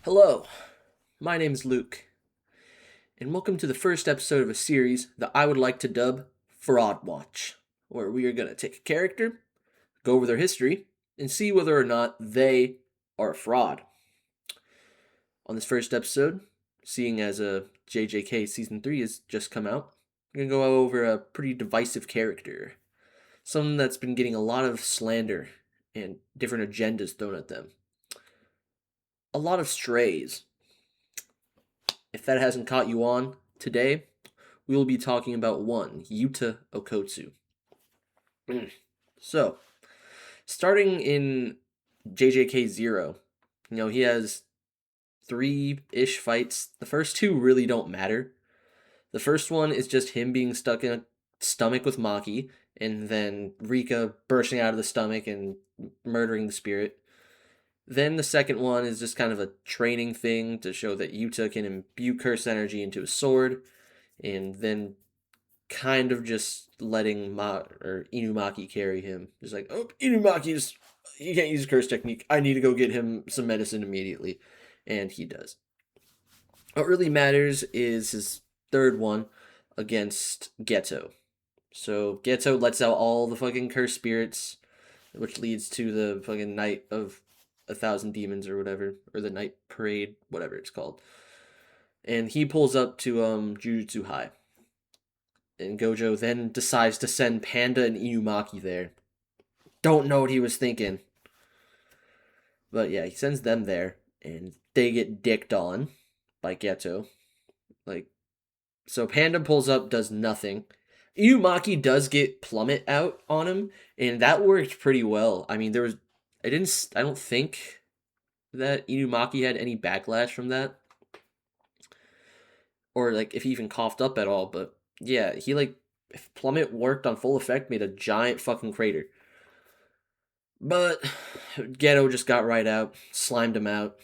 Hello, my name is Luke, and welcome to the first episode of a series that I would like to dub Fraud Watch, where we are going to take a character, go over their history, and see whether or not they are a fraud. On this first episode, seeing as JJK Season 3 has just come out, I'm going to go over a pretty divisive character, someone that's been getting a lot of slander and different agendas thrown at them. A lot of strays. If that hasn't caught you on, today we will be talking about one, Yuta Okotsu. So, starting in JJK 0, he has 3-ish fights. The first two really don't matter. The first one is just him being stuck in a stomach with Maki, and then Rika bursting out of the stomach and murdering the spirit. Then the second one is just kind of a training thing to show that Yuta can imbue curse energy into a sword, and then kind of just letting Inumaki carry him. Just like, oh, he can't use curse technique. I need to go get him some medicine immediately. And he does. What really matters is his third one against Geto. So Geto lets out all the fucking curse spirits, which leads to the fucking Night of 1,000 Demons or whatever, or the Night Parade, whatever it's called. And he pulls up to Jujutsu High. And Gojo then decides to send Panda and Inumaki there. Don't know what he was thinking. But yeah, he sends them there, and they get dicked on by Geto. So Panda pulls up, does nothing. Inumaki does get Plummet out on him, and that worked pretty well. I mean, I don't think that Inumaki had any backlash from that. Or, if he even coughed up at all, but yeah, if Plummet worked on full effect, made a giant fucking crater. But Geto just got right out, slimed him out,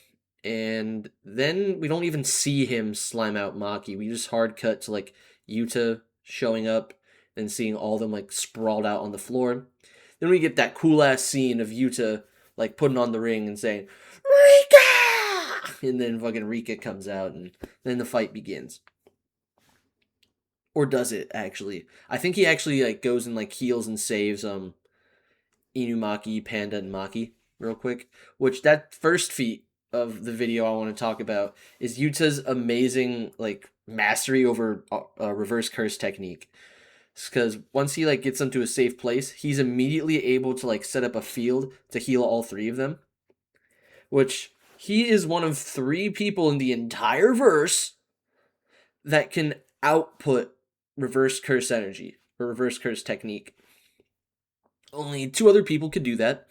and then we don't even see him slime out Maki. We just hard cut to Yuta showing up and seeing all of them sprawled out on the floor. Then we get that cool ass scene of Yuta putting on the ring and saying, Rika! And then fucking Rika comes out, and then the fight begins. Or does it, actually? I think he actually goes and heals and saves Inumaki, Panda, and Maki real quick. Which that first feat of the video I want to talk about is Yuta's amazing mastery over reverse curse technique. Because once he gets them to a safe place, he's immediately able to set up a field to heal all three of them. Which he is one of 3 people in the entire verse that can output reverse curse energy or reverse curse technique. Only 2 other people could do that.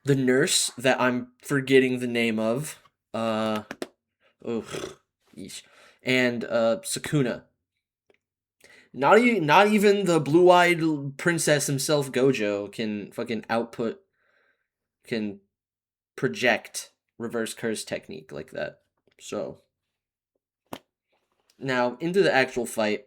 The nurse that I'm forgetting the name of, and Sukuna. Not even the blue-eyed princess himself, Gojo, can fucking can project reverse curse technique like that. So, now into the actual fight.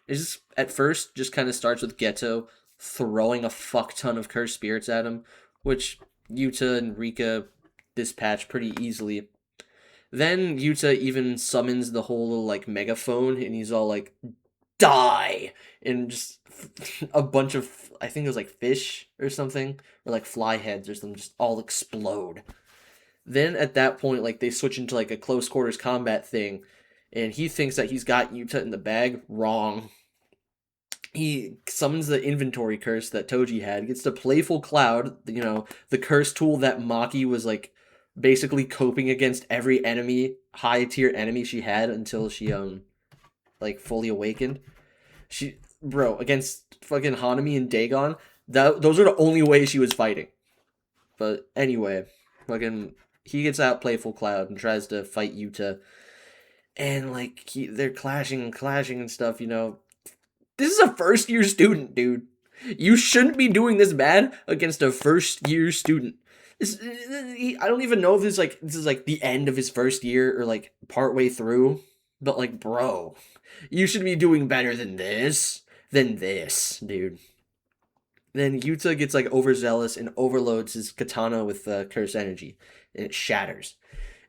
It's at first just kind of starts with Geto throwing a fuck ton of cursed spirits at him, which Yuta and Rika dispatch pretty easily. Then Yuta even summons the whole little megaphone, and he's all die, and just a bunch of, I think it was fish or something, or fly heads or something, just all explode. Then at that point, they switch into a close quarters combat thing, and he thinks that he's got Yuta in the bag. Wrong. He summons the inventory curse that Toji had, gets the Playful Cloud, the curse tool that Maki was basically coping against every high tier enemy she had until she fully awakened. Against fucking Hanami and Dagon, those are the only ways she was fighting. But anyway, fucking he gets out Playful Cloud and tries to fight Yuta. And they're clashing and stuff, This is a first year student, dude. You shouldn't be doing this bad against a first year student. I don't even know if this is the end of his first year or part way through, but bro, you should be doing better than this, dude. Then Yuta gets overzealous and overloads his katana with curse energy, and it shatters.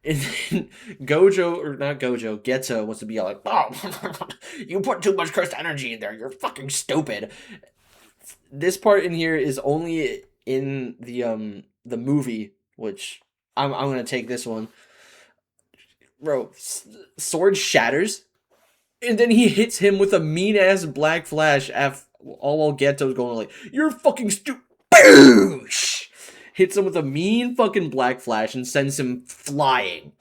And then Gojo, or not Gojo, Geto wants to be all like, oh, you put too much cursed energy in there. You're fucking stupid. This part in here is only in the movie, which I'm gonna take this one, bro. Sword shatters, and then he hits him with a mean ass black flash. All while Geto's going like, "You're fucking stupid." Boosh! Hits him with a mean fucking black flash and sends him flying.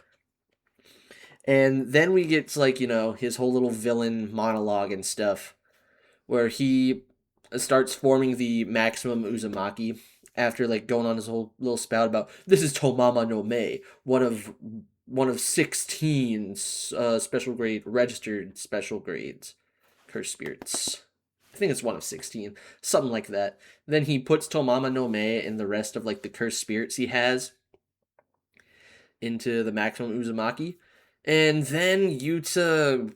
And then we get to, like, his whole little villain monologue and stuff, where he starts forming the maximum Uzumaki after like going on his whole little spout about this is Tomama no Me, one of 16 special grade registered special grades cursed spirits. I think it's one of 16, something like that. Then he puts Tomama no Me and the rest of like the cursed spirits he has into the maximum Uzumaki. And then Yuta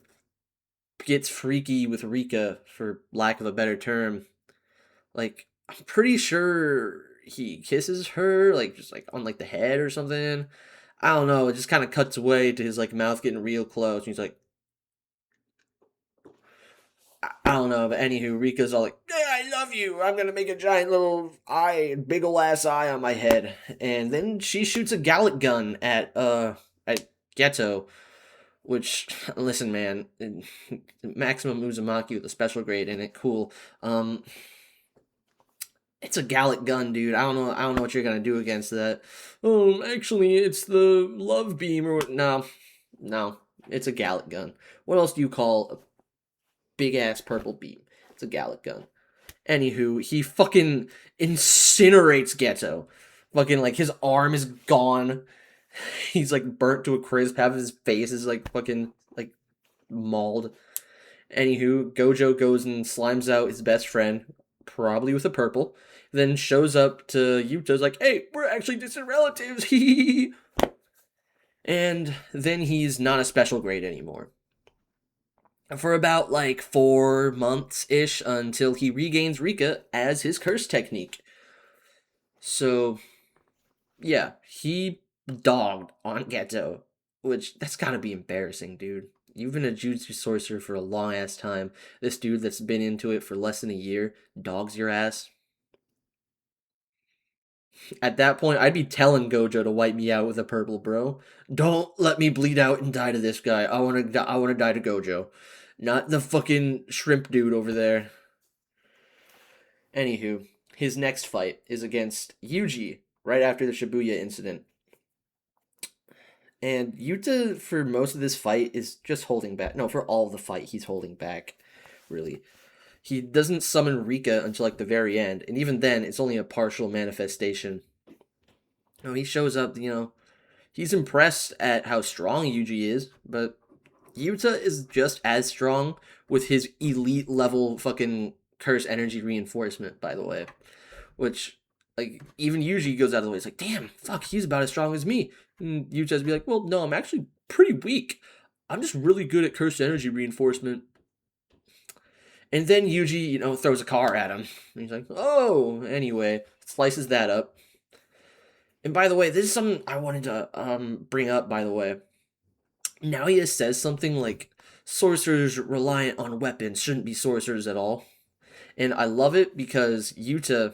gets freaky with Rika, for lack of a better term. Like, I'm pretty sure he kisses her, like, just like on like the head or something. I don't know. It just kind of cuts away to his like mouth getting real close. And he's like, I don't know. But anywho, Rika's all like, "Yeah, I love you. I'm gonna make a giant little eye, big ol' ass eye on my head." And then she shoots a Gallic gun at Geto. Which, listen, man, maximum Uzumaki with a special grade in it, cool. It's a Gallic gun, dude. I don't know. I don't know what you're gonna do against that. Oh, actually, it's the love beam or no, no. It's a Gallic gun. What else do you call a big ass purple beam? It's a Gallic gun. Anywho, he fucking incinerates Geto. Fucking like his arm is gone. He's like burnt to a crisp. Half of his face is like fucking like mauled. Anywho, Gojo goes and slimes out his best friend, probably with a purple. Then shows up to Yuta's like, "Hey, we're actually distant relatives." And then he's not a special grade anymore. For about like 4 months ish until he regains Rika as his curse technique. So, yeah, he dogged on Geto, which that's gotta be embarrassing, dude. You've been a jutsu sorcerer for a long ass time. This dude that's been into it for less than a year dogs your ass. At that point, I'd be telling Gojo to wipe me out with a purple, bro. Don't let me bleed out and die to this guy. I wanna die to Gojo, not the fucking shrimp dude over there. Anywho, his next fight is against Yuji right after the Shibuya incident. And Yuta, for most of this fight, is just holding back. No, for all of the fight, he's holding back, really. He doesn't summon Rika until like the very end, and even then, it's only a partial manifestation. No, he shows up, he's impressed at how strong Yuji is, but Yuta is just as strong with his elite level fucking curse energy reinforcement, by the way. Which, like, even Yuji goes out of the way. It's like, damn, fuck, he's about as strong as me. And Yuta's be like, well, no, I'm actually pretty weak. I'm just really good at cursed energy reinforcement. And then Yuji, throws a car at him. And he's like, oh, anyway, slices that up. And by the way, this is something I wanted to bring up, by the way. Now he says something like, sorcerers reliant on weapons shouldn't be sorcerers at all. And I love it because Yuta,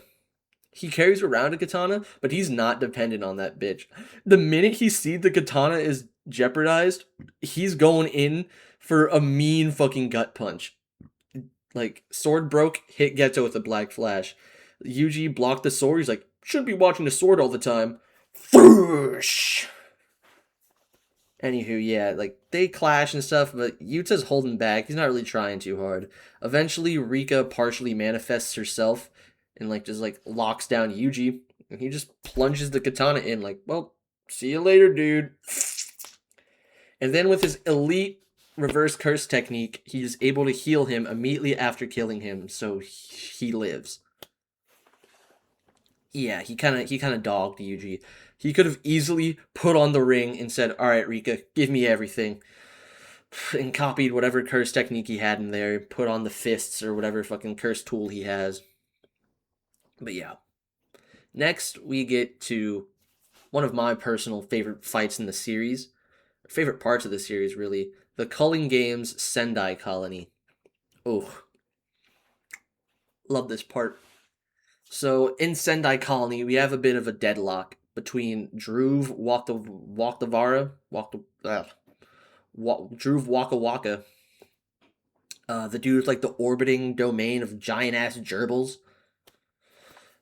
he carries around a katana, but he's not dependent on that bitch. The minute he sees the katana is jeopardized, he's going in for a mean fucking gut punch. Like, sword broke, hit Geto with a black flash. Yuji blocked the sword, he's like, shouldn't be watching the sword all the time. Foosh! Anywho, yeah, like, they clash and stuff, but Yuta's holding back. He's not really trying too hard. Eventually, Rika partially manifests herself and, like, just, like, locks down Yuji. And he just plunges the katana in, like, well, see you later, dude. And then with his elite reverse curse technique, he's able to heal him immediately after killing him, so he lives. Yeah, he kind of dogged Yuji. He could have easily put on the ring and said, "All right, Rika, give me everything," and copied whatever curse technique he had in there, put on the fists or whatever fucking curse tool he has. But yeah. Next, we get to one of my personal favorite fights in the series, favorite parts of the series, really. The Culling Games Sendai Colony. Oh, love this part. So in Sendai Colony, we have a bit of a deadlock between Dhruv Waka Waka, the dude with like the orbiting domain of giant ass gerbils.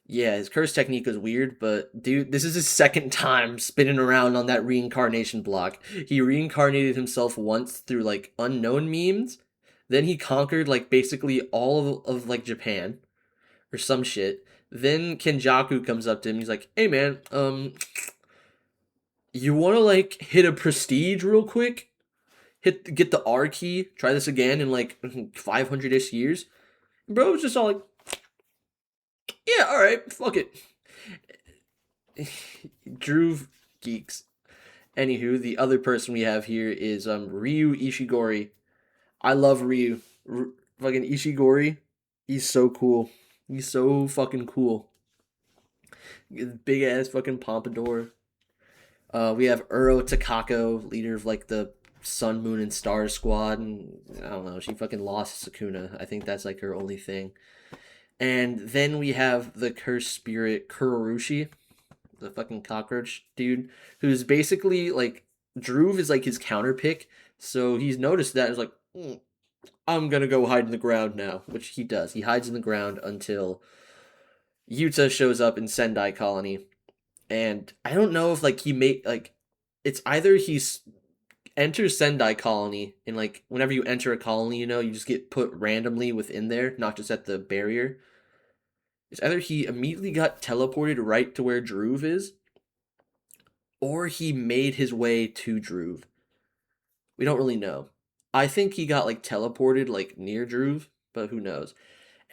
Yeah, his curse technique is weird, but dude, this is his second time spinning around on that reincarnation block. He reincarnated himself once through like unknown memes. Then he conquered like basically all of like Japan or some shit. Then Kenjaku comes up to him. He's like, "Hey man, you want to like hit a prestige real quick? Get the R key. Try this again in like 500ish years." Bro was just all like, "Yeah, all right, fuck it." Drew geeks. Anywho, the other person we have here is Ryu Ishigori. I love Ryu. Fucking Ishigori. He's so cool. He's so fucking cool. Big ass fucking pompadour. We have Uro Takako, leader of like the Sun, Moon, and Stars squad, and I don't know. She fucking lost Sukuna. I think that's like her only thing. And then we have the cursed spirit Kurorushi, the fucking cockroach dude, who's basically like Druve is like his counter pick. So he's noticed that. He's like, I'm gonna go hide in the ground now, which he does. He hides in the ground until Yuta shows up in Sendai Colony, and I don't know if like he make like it's either he's enters Sendai Colony and like whenever you enter a colony, you just get put randomly within there, not just at the barrier. It's either he immediately got teleported right to where Druve is, or he made his way to Druve. We don't really know. I think he got like teleported like near Druve, but who knows?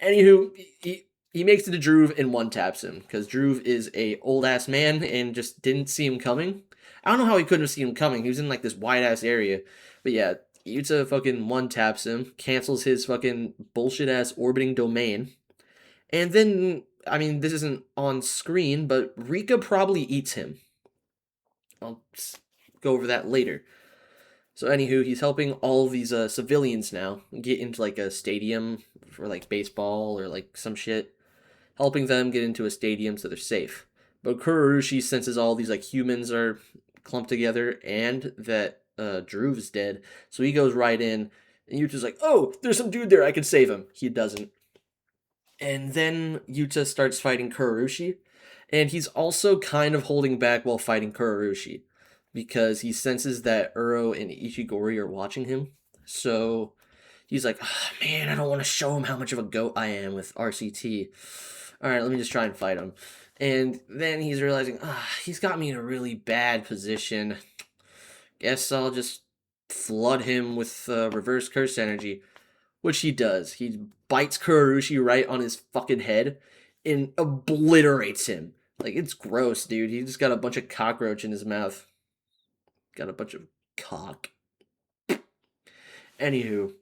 Anywho, he makes it to Druve and one taps him because Druve is a old ass man and just didn't see him coming. I don't know how he couldn't have seen him coming. He was in like this wide ass area, but yeah, Yuta fucking one taps him, cancels his fucking bullshit ass orbiting domain, and then I mean this isn't on screen, but Rika probably eats him. I'll go over that later. So anywho, he's helping all of these civilians now get into like a stadium for like baseball or like some shit, helping them get into a stadium so they're safe. But Kurorushi senses all these like humans are clumped together and that Druve is dead, so he goes right in. And Yuta's like, "Oh, there's some dude there. I can save him." He doesn't. And then Yuta starts fighting Kurorushi, and he's also kind of holding back while fighting Kurorushi because he senses that Uro and Ishigori are watching him. So he's like, oh, man, I don't want to show him how much of a goat I am with RCT. All right, let me just try and fight him. And then he's realizing, he's got me in a really bad position. Guess I'll just flood him with reverse curse energy, which he does. He bites Kurorushi right on his fucking head and obliterates him. Like, it's gross, dude. He just got a bunch of cockroach in his mouth. Got a bunch of cock. Anywho,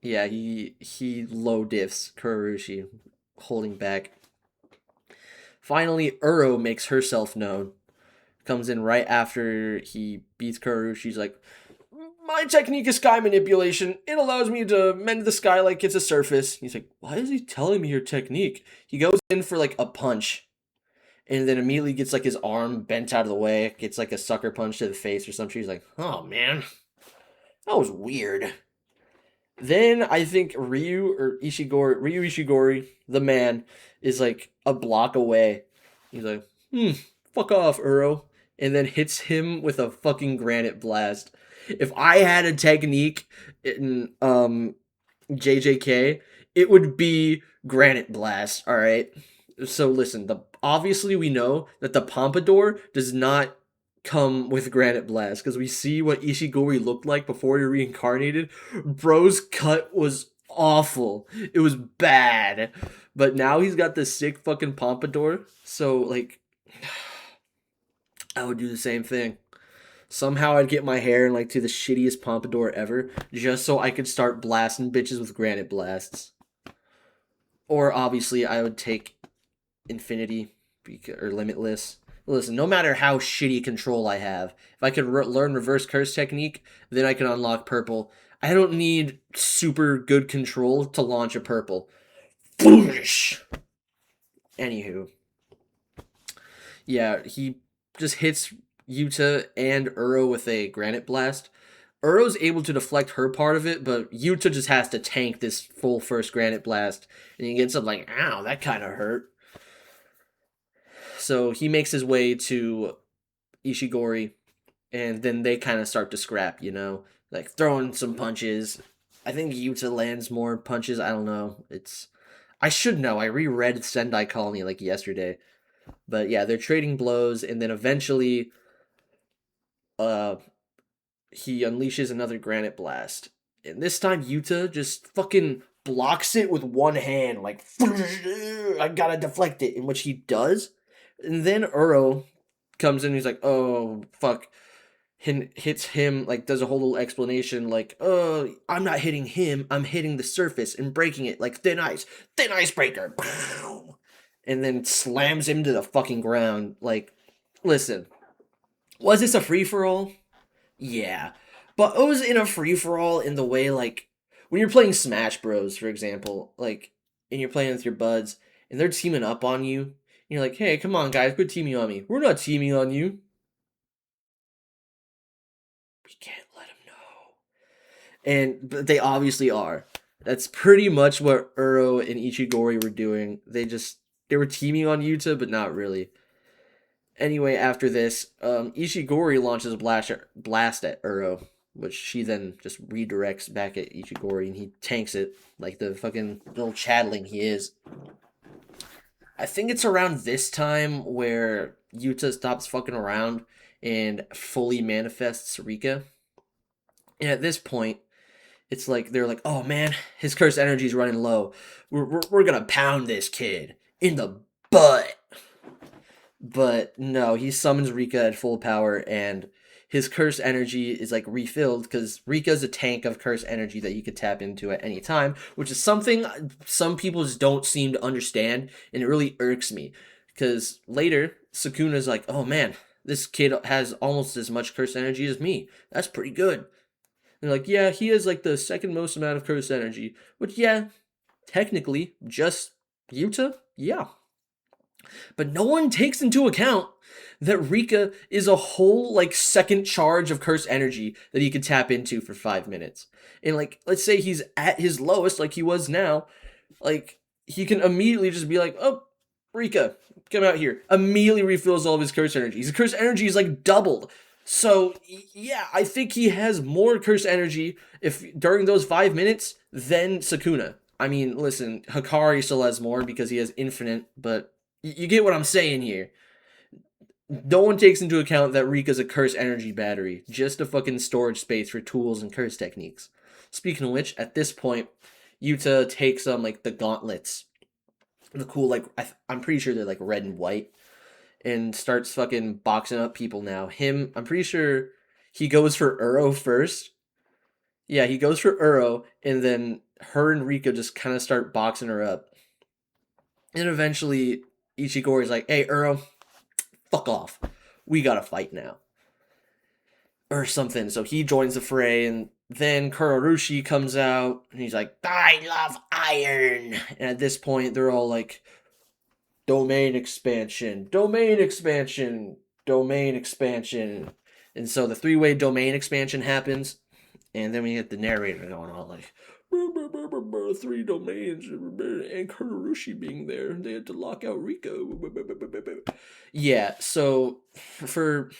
yeah, he low diffs Kurorushi, holding back. Finally, Uro makes herself known. Comes in right after he beats Kurorushi. She's like, my technique is sky manipulation. It allows me to mend the sky like it's a surface. He's like, why is he telling me your technique? He goes in for like a punch, and then immediately gets like his arm bent out of the way, gets like a sucker punch to the face or something. He's like, oh man, that was weird. Then I think Ryu Ishigori, the man, is like a block away. He's like, fuck off, Uro. And then hits him with a fucking granite blast. If I had a technique in JJK, it would be granite blast, alright? So listen, obviously we know that the Pompadour does not come with granite blast because we see what Ishigori looked like before he reincarnated. Bro's cut was awful. It was bad. But now he's got this sick fucking pompadour. So like I would do the same thing. Somehow I'd get my hair in like to the shittiest pompadour ever just so I could start blasting bitches with granite blasts. Or obviously I would take infinity or limitless Listen, no matter how shitty control I have, if I could learn reverse curse technique, then I can unlock purple. I don't need super good control to launch a purple. Anywho, yeah, he just hits Yuta and Uro with a granite blast. Uro's able to deflect her part of it, but Yuta just has to tank this full first granite blast, and he gets up like, ow, that kind of hurt. So he makes his way to Ishigori, and then they kind of start to scrap, like throwing some punches. I think Yuta lands more punches. I don't know. I should know. I reread Sendai Colony like yesterday, but yeah, they're trading blows, and then eventually, uh, he unleashes another granite blast, and this time Yuta just fucking blocks it with one hand, like I gotta deflect it, in which he does, and then Uro comes in. And he's like, "Oh fuck." Hits him, like does a whole little explanation like, "Oh, I'm not hitting him, I'm hitting the surface and breaking it like thin ice breaker," and then slams him to the fucking ground. Like, listen, was this a free-for-all? Yeah, but it was in a free-for-all in the way, like, when you're playing Smash Bros, for example, like, and you're playing with your buds and they're teaming up on you, and you're like, "Hey, come on guys, quit teaming on me." "We're not teaming on you." We can't let him know. But they obviously are. That's pretty much what Uro and Ichigori were doing. They were teaming on Yuta, but not really. Anyway, after this, Ishigori launches a blast at Uro, which she then just redirects back at Ichigori, and he tanks it like the fucking little chatling he is. I think it's around this time where Yuta stops fucking around and fully manifests Rika. And at this point, it's like they're like, "Oh man, his curse energy is running low. We're gonna pound this kid in the butt." But no, he summons Rika at full power, and his curse energy is like refilled because Rika's a tank of curse energy that you could tap into at any time, which is something some people just don't seem to understand, and it really irks me. Because later, Sukuna's like, "Oh man, this kid has almost as much curse energy as me. That's pretty good." And like, "Yeah, he has like the second most amount of curse energy," which, yeah, technically, just Yuta, yeah. But no one takes into account that Rika is a whole like second charge of curse energy that he could tap into for 5 minutes. And like, let's say he's at his lowest, like he was now, like he can immediately just be like, "Oh, Rika, come out here." Immediately refills all of his curse energy. His curse energy is like doubled. So yeah, I think he has more curse energy if during those 5 minutes than Sukuna. I mean, listen, Hikari still has more because he has infinite, but you get what I'm saying here. No one takes into account that Rika's a curse energy battery, just a fucking storage space for tools and curse techniques. Speaking of which, at this point, Yuta takes like the gauntlets, the cool like I'm pretty sure they're like red and white, and starts fucking boxing up people now. I'm pretty sure he goes for Uro first. Yeah, he goes for Uro, and then her and Rika just kind of start boxing her up. And eventually, Ichigori's like, "Hey, Uro, fuck off. We gotta fight now." Or something. So he joins the fray, and then Kurorushi comes out, and he's like, "I love iron." And at this point, they're all like, "Domain expansion, domain expansion, domain expansion." And so the three-way domain expansion happens, and then we get the narrator going on like, "Three domains, and Kurorushi being there. They had to lock out Rico." Yeah, so for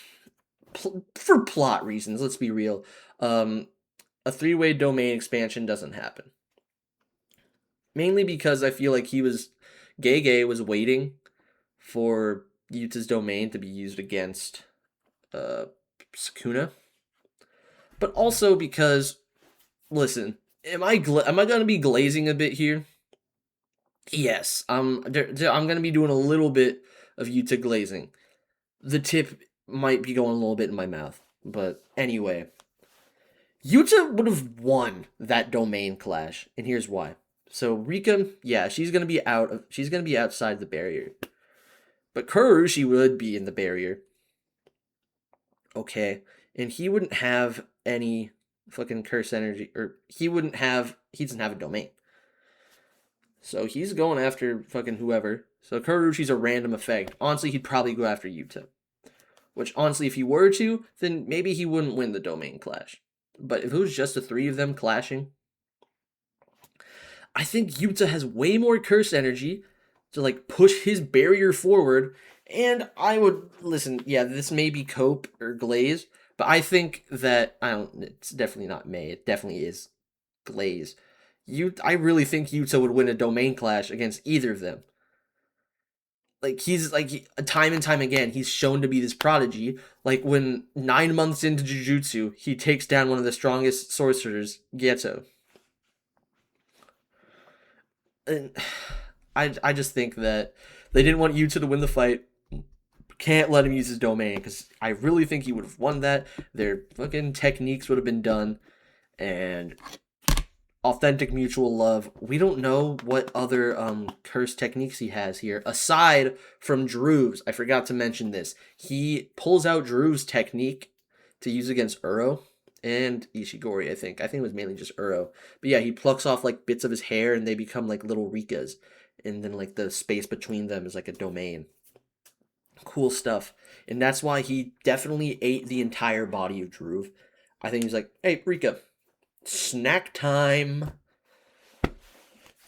plot reasons, let's be real, a three-way domain expansion doesn't happen. Mainly because I feel like Gege was waiting for Yuta's domain to be used against Sukuna. But also because, listen, am I going to be glazing a bit here? Yes, I'm going to be doing a little bit of Yuta glazing. The tip might be going a little bit in my mouth, but anyway, Yuta would have won that domain clash, and here's why. So Rika, yeah, she's gonna be outside the barrier, But Kurushi would be in the barrier. Okay. And he wouldn't have any fucking curse energy, or he doesn't have a domain. So he's going after fucking whoever. So Kurushi's a random effect. Honestly, he'd probably go after Yuta. Which, honestly, if he were to, then maybe he wouldn't win the domain clash. But if it was just the three of them clashing, I think Yuta has way more curse energy to like push his barrier forward. And I would listen, yeah, this may be Cope or Glaze, but I think that it's definitely not May. It definitely is Glaze. I really think Yuta would win a domain clash against either of them. Like he's like time and time again, he's shown to be this prodigy. Like when 9 months into Jujutsu, he takes down one of the strongest sorcerers, Geto. And I just think that they didn't want Yuta to win the fight. Can't let him use his domain because I really think he would have won that. Their fucking techniques would have been done, and authentic mutual love. We don't know what other curse techniques he has here aside from Drew's. I forgot to mention this. He pulls out Drew's technique to use against Uro and Ishigori. I think it was mainly just Uro. But yeah, he plucks off like bits of his hair and they become like little Rikas, and then like the space between them is like a domain. Cool stuff. And that's why he definitely ate the entire body of Drew. I think he's like, hey, Rika, snack time.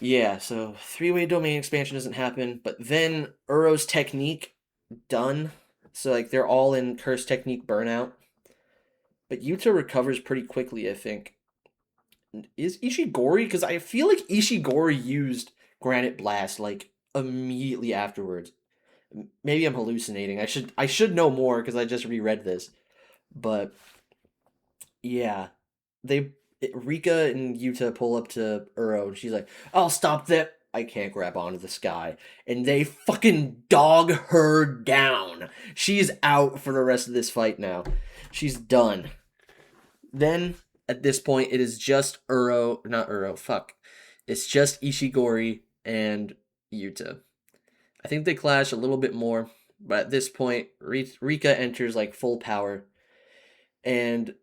Yeah, so three-way domain expansion doesn't happen, but then Uro's technique done. So like they're all in curse technique burnout. But Yuta recovers pretty quickly, I think. Is Ishigori? Because I feel like Ishigori used Granite Blast like immediately afterwards. Maybe I'm hallucinating. I should know more because I just reread this. But yeah, they Rika and Yuta pull up to Uro, and she's like, "I'll stop that. I can't grab onto the sky." And they fucking dog her down. She's out for the rest of this fight now. She's done. Then at this point, it is just not Uro. Fuck, it's just Ishigori and Yuta. I think they clash a little bit more, but at this point, Rika enters like full power, and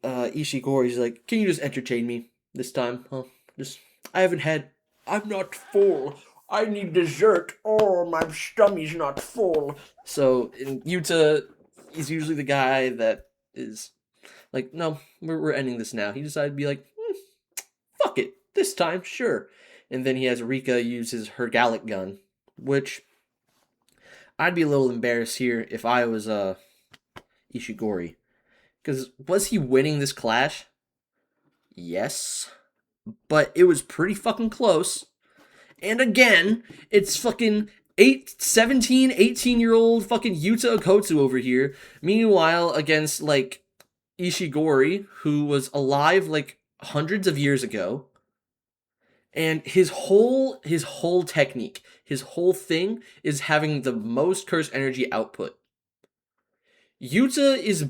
Ishigori's like, "Can you just entertain me this time? Huh? Just I haven't had. I'm not full. I need dessert. Oh, my stummy's not full." So Yuta is usually the guy that is like, "No, we're ending this now." He decided to be like, "Fuck it, this time, sure." And then he has Rika use her Gallic gun, which I'd be a little embarrassed here if I was Ishigori. Because was he winning this clash? Yes. But it was pretty fucking close. And again, it's fucking 17, 18-year-old fucking Yuta Okotsu over here. Meanwhile, against like Ishigori, who was alive like hundreds of years ago. And his whole technique, his whole thing is having the most curse energy output. Yuta is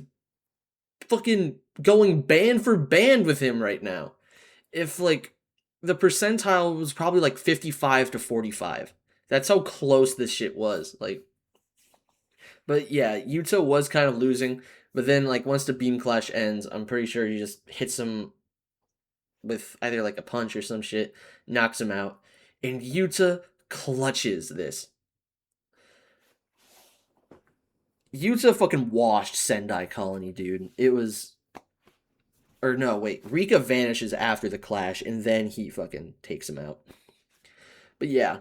fucking going band for band with him right now. If like the percentile was probably like 55 to 45. That's how close this shit was. Like, but yeah, Yuta was kind of losing. But then like once the beam clash ends, I'm pretty sure he just hits him with either like a punch or some shit, knocks him out, and Yuta clutches this. Yuta fucking washed Sendai Colony, dude. It was. Or no, wait. Rika vanishes after the clash, and then he fucking takes him out. But yeah.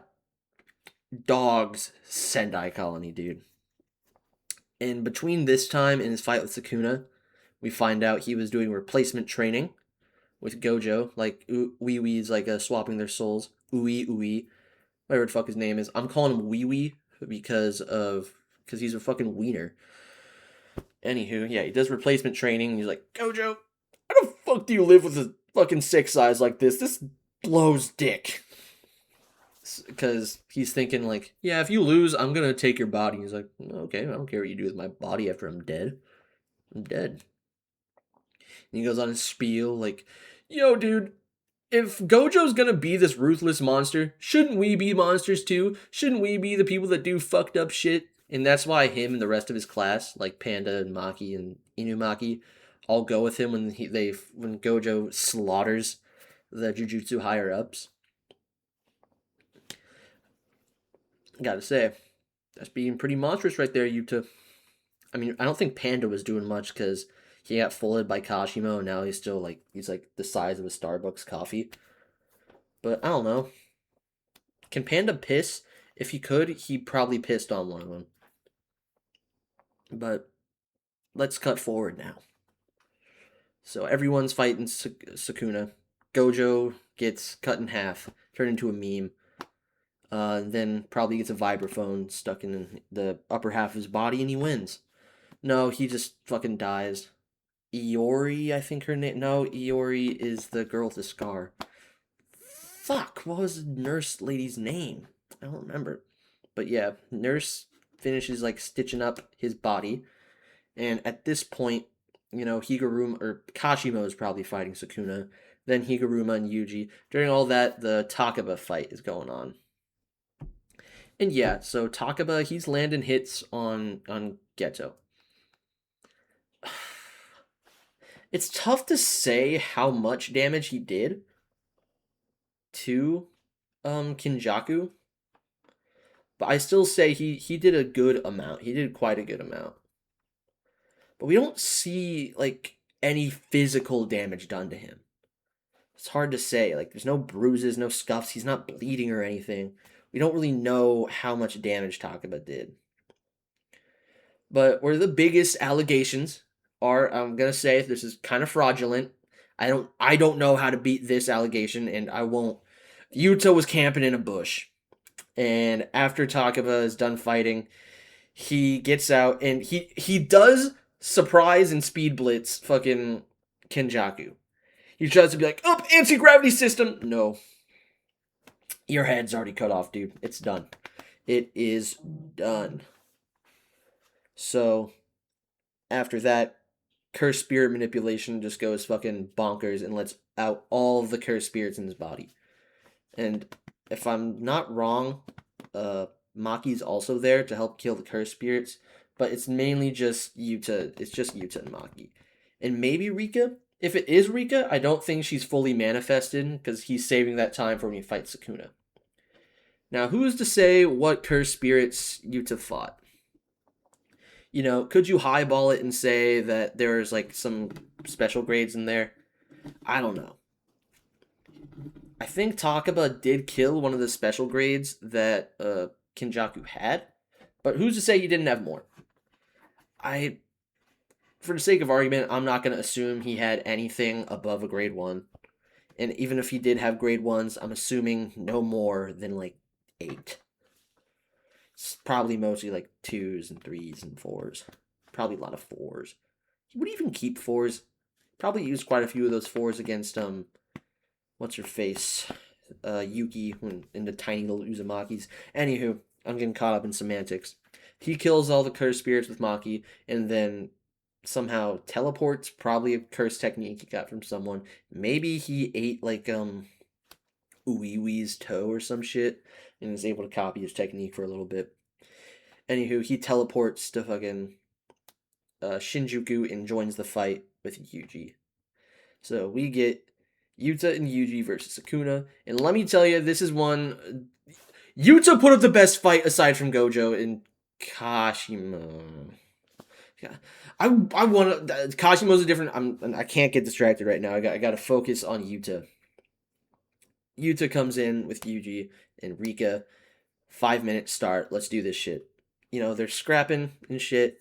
Dogs Sendai Colony, dude. And between this time and his fight with Sukuna, we find out he was doing replacement training with Gojo. Like, Wee Wee's like swapping their souls. Ooey. Whatever the fuck his name is. I'm calling him Wee Wee because he's a fucking wiener. Anywho, yeah, he does replacement training. He's like, Gojo, how the fuck do you live with a fucking 6 size like this? This blows dick. Because he's thinking like, yeah, if you lose, I'm gonna take your body. He's like, okay, I don't care what you do with my body after I'm dead. I'm dead. And he goes on his spiel like, yo, dude, if Gojo's gonna be this ruthless monster, shouldn't we be monsters too? Shouldn't we be the people that do fucked up shit? And that's why him and the rest of his class, like Panda and Maki and Inumaki, all go with him when Gojo slaughters the Jujutsu higher ups. Gotta say, that's being pretty monstrous right there, Yuta. I mean, I don't think Panda was doing much because he got folded by Kashimo, and now he's like the size of a Starbucks coffee. But I don't know. Can Panda piss? If he could, he probably pissed on one of them. But let's cut forward now. So everyone's fighting Sukuna. Gojo gets cut in half, turned into a meme. Then probably gets a vibraphone stuck in the upper half of his body, and he wins. No, he just fucking dies. Iori, I think her name. No, Iori is the girl with the scar. Fuck, what was the nurse lady's name? I don't remember. But yeah, nurse finishes like stitching up his body. And at this point, Higuruma or Kashimo is probably fighting Sukuna. Then Higuruma and Yuji. During all that, the Takaba fight is going on. And yeah, so Takaba, he's landing hits on Geto. It's tough to say how much damage he did to Kinjaku, but I still say he did a good amount. He did quite a good amount. But we don't see like any physical damage done to him. It's hard to say. Like there's no bruises, no scuffs. He's not bleeding or anything. We don't really know how much damage Takaba did. But where the biggest allegations are, I'm gonna say this is kind of fraudulent. I don't know how to beat this allegation, and I won't. Yuta was camping in a bush, and after Takaba is done fighting, he gets out and he does surprise and speed blitz fucking Kenjaku. He tries to be like, "Oh, anti-gravity system." No, your head's already cut off, dude. It's done. It is done. So after that, cursed spirit manipulation just goes fucking bonkers and lets out all of the cursed spirits in his body. And if I'm not wrong, Maki's also there to help kill the cursed spirits, but it's mainly just Yuta. It's just Yuta and Maki. And maybe Rika. If it is Rika, I don't think she's fully manifested because he's saving that time for when he fights Sukuna. Now, who's to say what cursed spirits Yuta fought? Could you highball it and say that there's like some special grades in there? I don't know. I think Takaba did kill one of the special grades that Kinjaku had, but who's to say he didn't have more? For the sake of argument, I'm not going to assume he had anything above a grade 1. And even if he did have grade 1s, I'm assuming no more than like 8. It's probably mostly like 2s and 3s and 4s. Probably a lot of 4s. He would even keep 4s. Probably used quite a few of those 4s against what's her face? Yuki in the tiny little Uzumakis. Anywho, I'm getting caught up in semantics. He kills all the cursed spirits with Maki and then somehow teleports, probably a cursed technique he got from someone. Maybe he ate like Uiwi's toe or some shit and is able to copy his technique for a little bit. Anywho, he teleports to fucking Shinjuku and joins the fight with Yuji. So we get Yuta and Yuji versus Sukuna, and let me tell you, this is one. Yuta put up the best fight aside from Gojo and Kashimo. Yeah, I want to. Kashimo's a different. I can't get distracted right now. I got to focus on Yuta. Yuta comes in with Yuji and Rika. 5-minute start. Let's do this shit. They're scrapping and shit.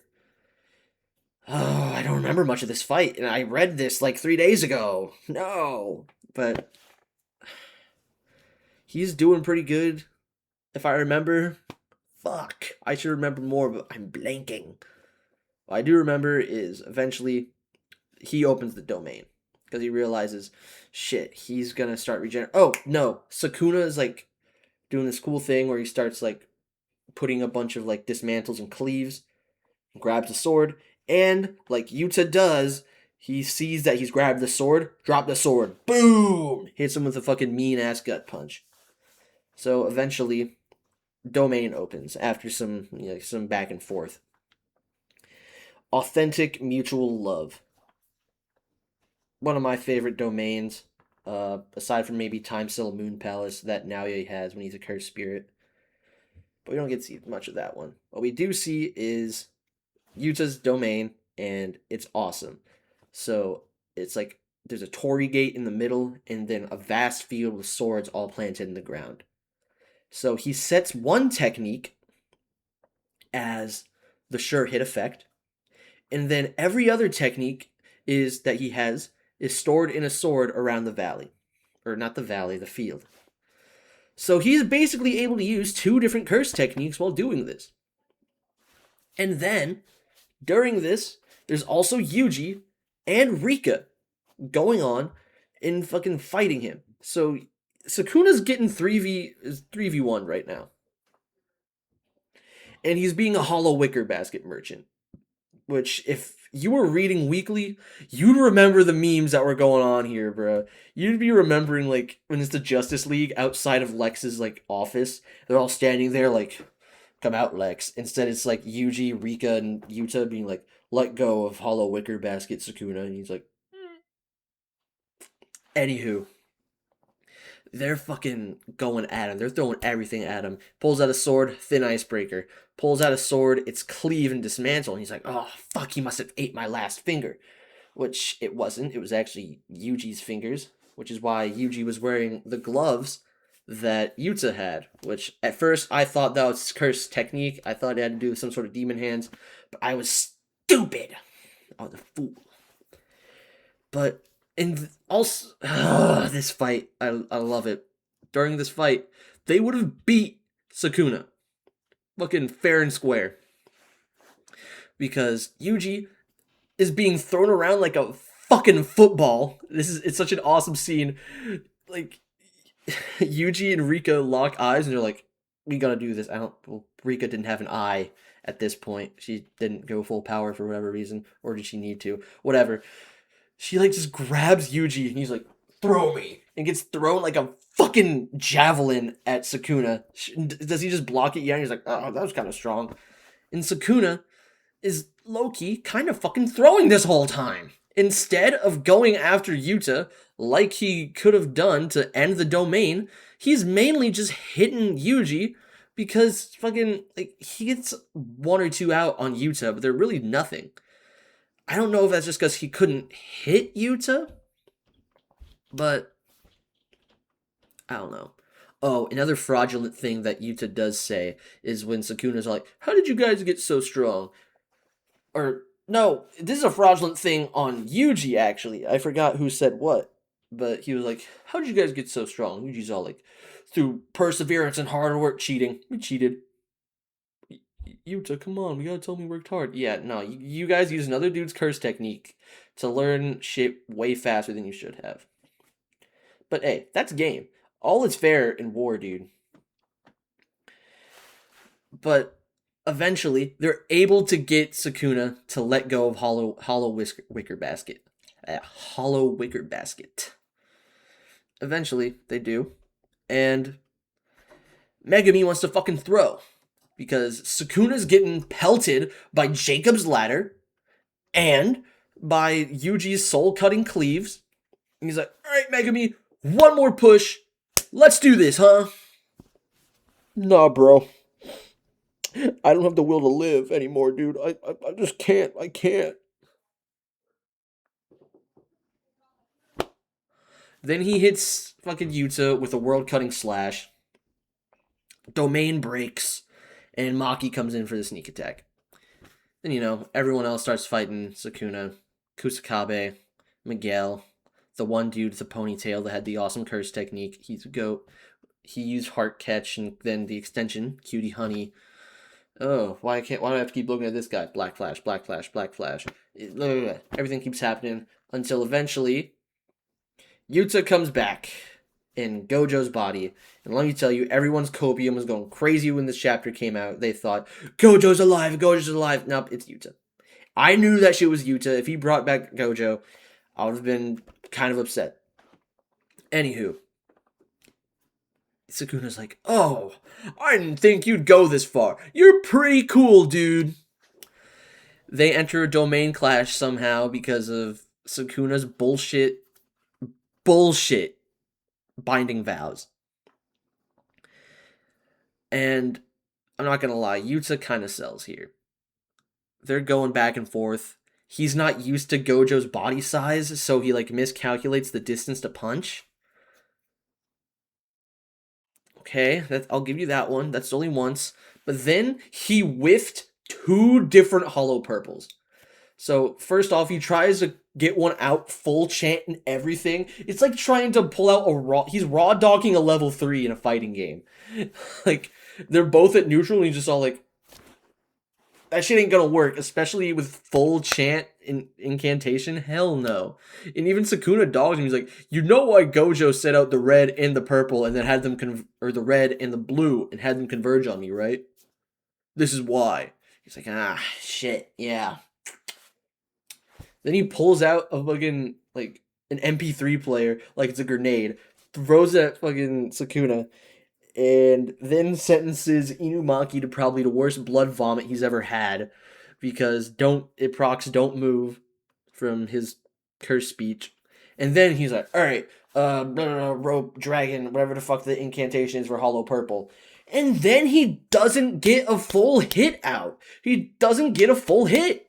Oh, I don't remember much of this fight, and I read this like 3 days ago. No, but he's doing pretty good, if I remember. Fuck, I should remember more, but I'm blanking. What I do remember is eventually he opens the domain because he realizes, shit, he's gonna start regenerating. Oh no, Sukuna is like doing this cool thing where he starts like putting a bunch of like dismantles and cleaves, grabs a sword, and like Yuta does, He sees that he's grabbed the sword, drop the sword, boom! Hits him with a fucking mean ass gut punch. So eventually, domain opens after some back and forth. Authentic mutual love. One of my favorite domains, aside from maybe Time Cell Moon Palace that Naoya has when he's a cursed spirit. But we don't get to see much of that one. What we do see is Yuta's domain, and it's awesome. So it's like there's a torii gate in the middle, and then a vast field with swords all planted in the ground. So he sets one technique as the sure hit effect, and then every other technique is that he has is stored in a sword around the valley. Or not the valley, the field. So he's basically able to use two different curse techniques while doing this. And then, during this, there's also Yuji and Rika going on and fucking fighting him. So Sukuna's getting 3v1 right now. And he's being a hollow wicker basket merchant. Which, if you were reading weekly, you'd remember the memes that were going on here, bro. You'd be remembering, like, when it's the Justice League outside of Lex's, like, office. They're all standing there, like, come out, Lex. Instead, it's, like, Yuji, Rika, and Yuta being like, let go of hollow wicker basket Sukuna. And he's like, anywho. They're fucking going at him. They're throwing everything at him. Pulls out a sword, thin icebreaker. Pulls out a sword, it's cleave and dismantle. And he's like, oh, fuck, he must have ate my last finger. Which it wasn't. It was actually Yuji's fingers. Which is why Yuji was wearing the gloves that Yuta had. Which, at first, I thought that was cursed technique. I thought it had to do with some sort of demon hands. But I was stupid. I was a fool. But... and also, this fight, I love it. During this fight, they would have beat Sukuna. Fucking fair and square. Because Yuji is being thrown around like a fucking football. It's such an awesome scene. Like, Yuji and Rika lock eyes and they're like, we gotta do this. Rika didn't have an eye at this point. She didn't go full power for whatever reason. Or did she need to? Whatever. She, like, just grabs Yuji, and he's like, throw me, and gets thrown like a fucking javelin at Sukuna. Does he just block it? Yeah, and he's like, oh, that was kind of strong. And Sukuna is low-key kind of fucking throwing this whole time. Instead of going after Yuta, like he could have done to end the domain, he's mainly just hitting Yuji, because fucking, like, he gets one or two out on Yuta, but they're really nothing. I don't know if that's just because he couldn't hit Yuta, but I don't know. Oh, another fraudulent thing that Yuta does say is when Sukuna's like, how did you guys get so strong? Or, no, this is a fraudulent thing on Yuji, actually. I forgot who said what, but he was like, how did you guys get so strong? Yuji's all like, through perseverance and hard work. Cheating. We cheated. Yuta, come on, we gotta tell me we worked hard. Yeah, no, you guys use another dude's curse technique to learn shit way faster than you should have. But hey, that's game. All is fair in war, dude. But eventually, they're able to get Sukuna to let go of hollow wicker basket. Hollow wicker basket. Eventually, they do. And Megumi wants to fucking throw. Because Sukuna's getting pelted by Jacob's ladder and by Yuji's soul-cutting cleaves. And he's like, alright, Megumi, one more push. Let's do this, huh? Nah, bro. I don't have the will to live anymore, dude. I just can't. I can't. Then he hits fucking Yuta with a world-cutting slash. Domain breaks. And Maki comes in for the sneak attack. Then, everyone else starts fighting Sukuna, Kusakabe, Miguel, the one dude with the ponytail that had the awesome curse technique. He's a goat. He used Heart Catch and then the extension, Cutie Honey. Oh, why do I have to keep looking at this guy? Black Flash, Black Flash, Black Flash. Everything keeps happening until eventually Yuta comes back in Gojo's body. And let me tell you, everyone's copium was going crazy when this chapter came out. They thought, Gojo's alive, Gojo's alive. Nope, it's Yuta. I knew that shit was Yuta. If he brought back Gojo, I would have been kind of upset. Anywho, Sukuna's like, oh, I didn't think you'd go this far. You're pretty cool, dude. They enter a domain clash somehow because of Sukuna's bullshit binding vows. And I'm not gonna lie, Yuta kind of sells here. They're going back and forth. He's not used to Gojo's body size, so he like miscalculates the distance to punch. Okay, I'll give you that one. That's only once. But then he whiffed 2 different hollow purples. So first off, he tries to get one out full chant and everything. It's like trying to pull out he's raw dogging a level 3 in a fighting game. Like, they're both at neutral and he's just all like, that shit ain't gonna work, especially with full chant and incantation. Hell no. And even Sukuna dogs him. He's like, you know why Gojo set out the red and the purple and then had them or the red and the blue and had them converge on me, right? This is why. He's like, shit, yeah. Then he pulls out a fucking like an MP3 player like it's a grenade, throws it at fucking Sukuna, and then sentences Inumaki to probably the worst blood vomit he's ever had, because it procs don't move from his curse speech. And then he's like, alright, rope, dragon, whatever the fuck the incantation is for hollow purple. And then he doesn't get a full hit out. He doesn't get a full hit.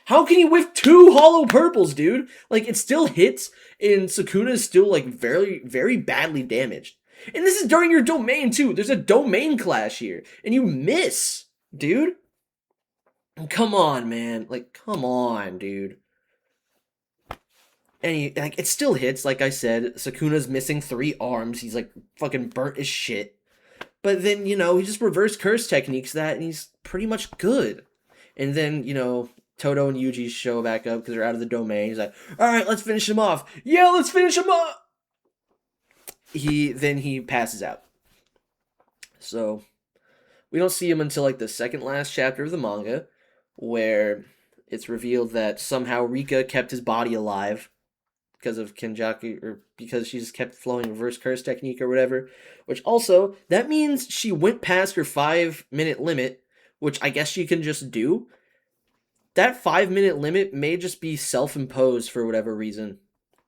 How can he whiff 2 hollow purples, dude? Like, it still hits, and Sukuna is still, like, very, very badly damaged. And this is during your domain, too. There's a domain clash here. And you miss, dude. Come on, man. Like, come on, dude. And it still hits, like I said. Sukuna's missing 3 arms. He's, like, fucking burnt as shit. But then, he just reverse curse techniques that, and he's pretty much good. And then, Todo and Yuji show back up because they're out of the domain. He's like, alright, let's finish him off. Yeah, let's finish him off! Then he passes out. So, we don't see him until, like, the second last chapter of the manga, where it's revealed that somehow Rika kept his body alive because of Kenjaku, or because she just kept flowing reverse curse technique or whatever. Which also, that means she went past her 5-minute limit, which I guess she can just do. That 5-minute limit may just be self-imposed for whatever reason.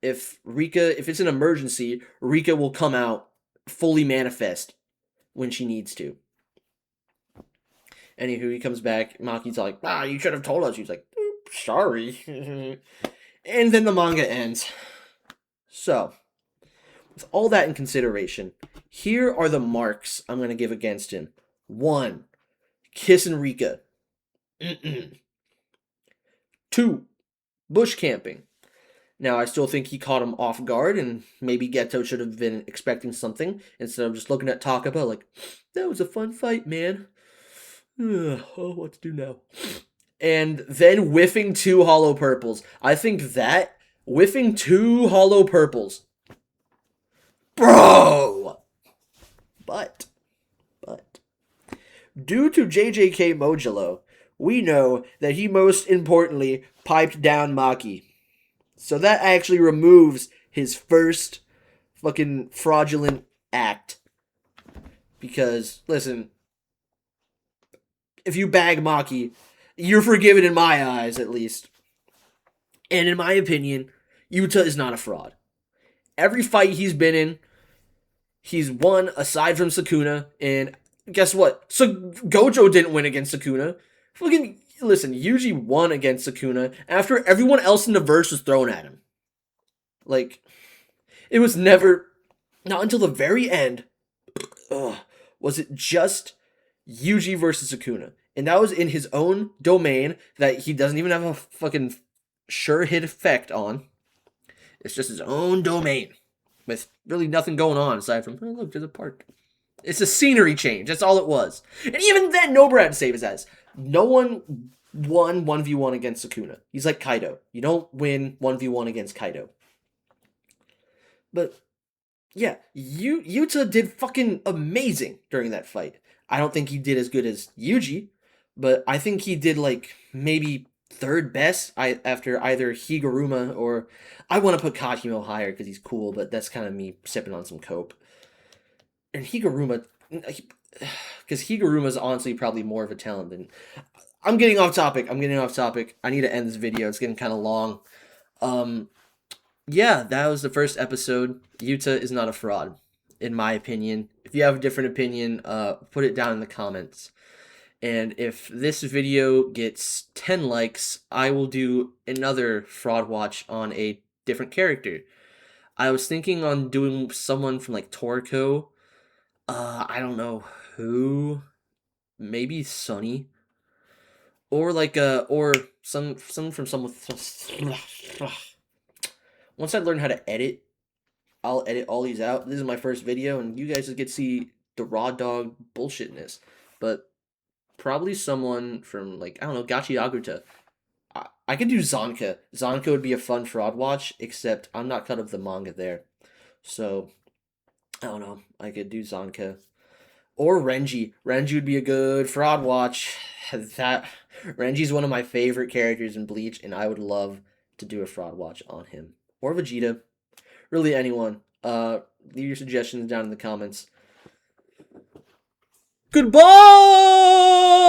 If it's an emergency, Rika will come out fully manifest when she needs to. Anywho, he comes back. Maki's like, you should have told us. He's like, sorry. And then the manga ends. So, with all that in consideration, here are the marks I'm going to give against him. 1, kissing Rika. 2, bush camping. Now, I still think he caught him off guard, and maybe Geto should have been expecting something, instead of just looking at Takaba like, that was a fun fight, man. Oh, what to do now? And then whiffing 2 hollow purples. I think that, whiffing 2 hollow purples. Bro! But, due to JJK Modulo, we know that he most importantly piped down Maki. So that actually removes his first fucking fraudulent act. Because, listen, if you bag Maki, you're forgiven in my eyes, at least. And in my opinion, Yuta is not a fraud. Every fight he's been in, he's won aside from Sukuna. And guess what? So Gojo didn't win against Sukuna. Fucking, listen, Yuji won against Sukuna after everyone else in the verse was thrown at him. Like, it was never, not until the very end, was it just Yuji versus Sukuna. And that was in his own domain that he doesn't even have a fucking sure hit effect on. It's just his own domain with really nothing going on aside from, oh, look, there's a park. It's a scenery change. That's all it was. And even then, Nobara had to save his ass. No one won 1v1 against Sukuna. He's like Kaido. You don't win 1v1 against Kaido. But, yeah, Yuta did fucking amazing during that fight. I don't think he did as good as Yuji, but I think he did, like, maybe third best after either Higuruma or I want to put Kajimo higher because he's cool, but that's kind of me sipping on some coke. And Higuruma, because Higuruma is honestly probably more of a talent than. I'm getting off topic. I'm getting off topic. I need to end this video. It's getting kind of long. Um, yeah, that was the first episode. Yuta is not a fraud, in my opinion. If you have a different opinion, put it down in the comments. And if this video gets 10 likes, I will do another fraud watch on a different character. I was thinking on doing someone from like Toriko. I don't know who. Maybe Sunny. Or like or some from some once I learn how to edit, I'll edit all these out. This is my first video, and you guys just get to see the raw dog bullshitness. But probably someone from like I don't know Gachi Aguta. I could do Zonka. Zonka would be a fun fraud watch, except I'm not cut of the manga there. So I don't know. I could do Zonka. Or Renji. Renji would be a good fraud watch. That Renji's one of my favorite characters in Bleach, and I would love to do a fraud watch on him. Or Vegeta. Really anyone. Leave your suggestions down in the comments. Goodbye!